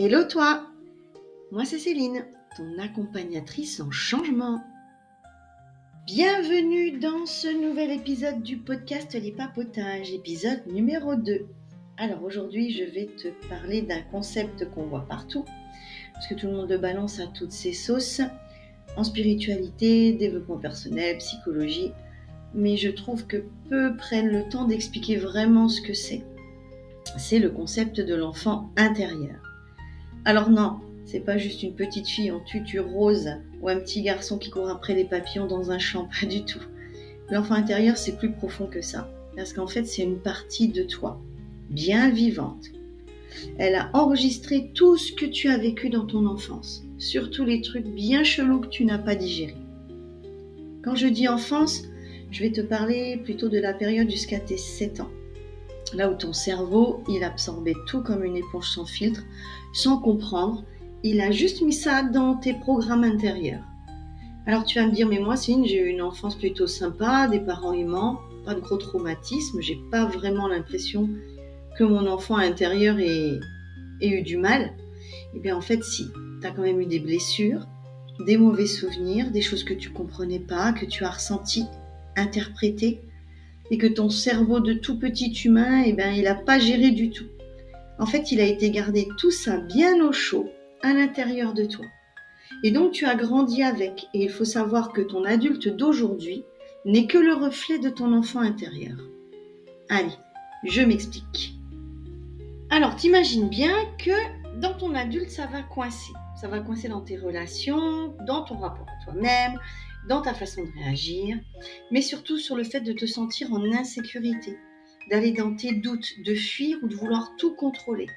Hello toi, moi c'est Céline, ton accompagnatrice en changement. Bienvenue dans ce nouvel épisode du podcast Les Papotages, épisode numéro 2. Alors aujourd'hui je vais te parler d'un concept qu'on voit partout, parce que tout le monde le balance à toutes ses sauces, en spiritualité, développement personnel, psychologie, mais je trouve que peu prennent le temps d'expliquer vraiment ce que c'est. C'est le concept de l'enfant intérieur. Alors non, c'est pas juste une petite fille en tutu rose ou un petit garçon qui court après les papillons dans un champ, pas du tout. L'enfant intérieur, c'est plus profond que ça, parce qu'en fait, c'est une partie de toi, bien vivante. Elle a enregistré tout ce que tu as vécu dans ton enfance, surtout les trucs bien chelous que tu n'as pas digérés. Quand je dis enfance, je vais te parler plutôt de la période jusqu'à tes 7 ans. Là où ton cerveau, il absorbait tout comme une éponge sans filtre, sans comprendre, il a juste mis ça dans tes programmes intérieurs. Alors tu vas me dire, mais moi Céline, j'ai eu une enfance plutôt sympa, des parents aimants, pas de gros traumatisme, j'ai pas vraiment l'impression que mon enfant intérieur ait eu du mal. Eh bien en fait si, tu as quand même eu des blessures, des mauvais souvenirs, des choses que tu comprenais pas, que tu as ressenties, interprétées, et que ton cerveau de tout petit humain, il n'a pas géré du tout. En fait, il a été gardé tout ça bien au chaud, à l'intérieur de toi. Et donc, tu as grandi avec. Et il faut savoir que ton adulte d'aujourd'hui n'est que le reflet de ton enfant intérieur. Allez, je m'explique. Alors, t'imagines bien que dans ton adulte, ça va coincer. Ça va coincer dans tes relations, dans ton rapport à toi-même, dans ta façon de réagir, mais surtout sur le fait de te sentir en insécurité, d'aller dans tes doutes, de fuir ou de vouloir tout contrôler.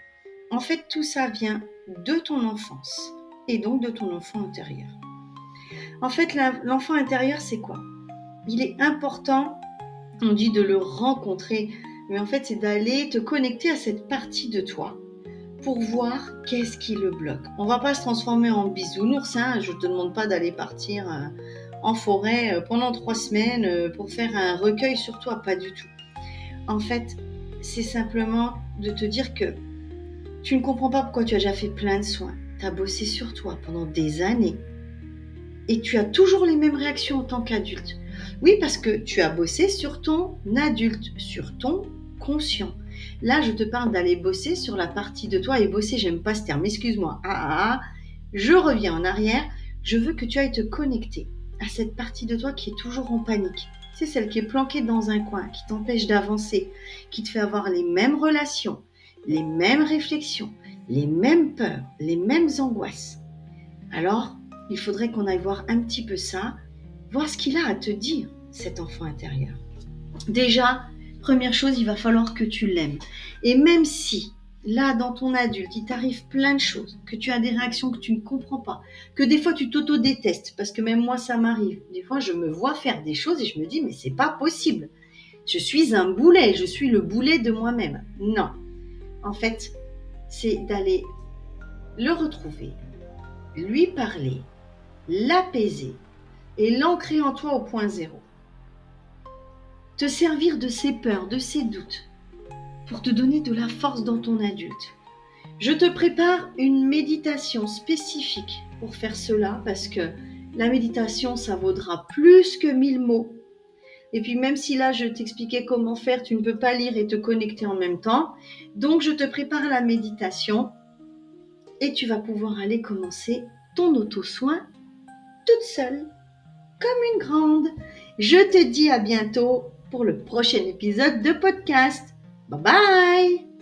En fait, tout ça vient de ton enfance et donc de ton enfant intérieur. En fait, l'enfant intérieur, c'est quoi ? Il est important, on dit de le rencontrer, mais en fait, c'est d'aller te connecter à cette partie de toi pour voir qu'est-ce qui le bloque. On ne va pas se transformer en bisounours, hein. Je ne te demande pas d'aller partir en forêt pendant 3 semaines pour faire un recueil sur toi, pas du tout. En fait, c'est simplement de te dire que tu ne comprends pas pourquoi tu as déjà fait plein de soins. Tu as bossé sur toi pendant des années et tu as toujours les mêmes réactions en tant qu'adulte. Oui, parce que tu as bossé sur ton adulte, sur ton conscient. Là, je te parle d'aller bosser sur la partie de toi, et bosser, j'aime pas ce terme, excuse-moi. Je reviens en arrière, je veux que tu ailles te connecter à cette partie de toi qui est toujours en panique. C'est celle qui est planquée dans un coin, qui t'empêche d'avancer, qui te fait avoir les mêmes relations, les mêmes réflexions, les mêmes peurs, les mêmes angoisses. Alors, il faudrait qu'on aille voir un petit peu ça, voir ce qu'il a à te dire, cet enfant intérieur. Déjà, première chose, il va falloir que tu l'aimes. Et même si, là, dans ton adulte, il t'arrive plein de choses, que tu as des réactions que tu ne comprends pas, que des fois tu t'auto-détestes, parce que même moi, ça m'arrive. Des fois, je me vois faire des choses et je me dis, mais c'est pas possible. Je suis un boulet, je suis le boulet de moi-même. Non. En fait, c'est d'aller le retrouver, lui parler, l'apaiser et l'ancrer en toi au point zéro. Te servir de ses peurs, de ses doutes, pour te donner de la force dans ton adulte. Je te prépare une méditation spécifique pour faire cela, parce que la méditation, ça vaudra plus que 1000 mots. Et puis même si là, je t'expliquais comment faire, tu ne peux pas lire et te connecter en même temps. Donc, je te prépare la méditation et tu vas pouvoir aller commencer ton auto-soin toute seule, comme une grande. Je te dis à bientôt pour le prochain épisode de podcast. Bye bye!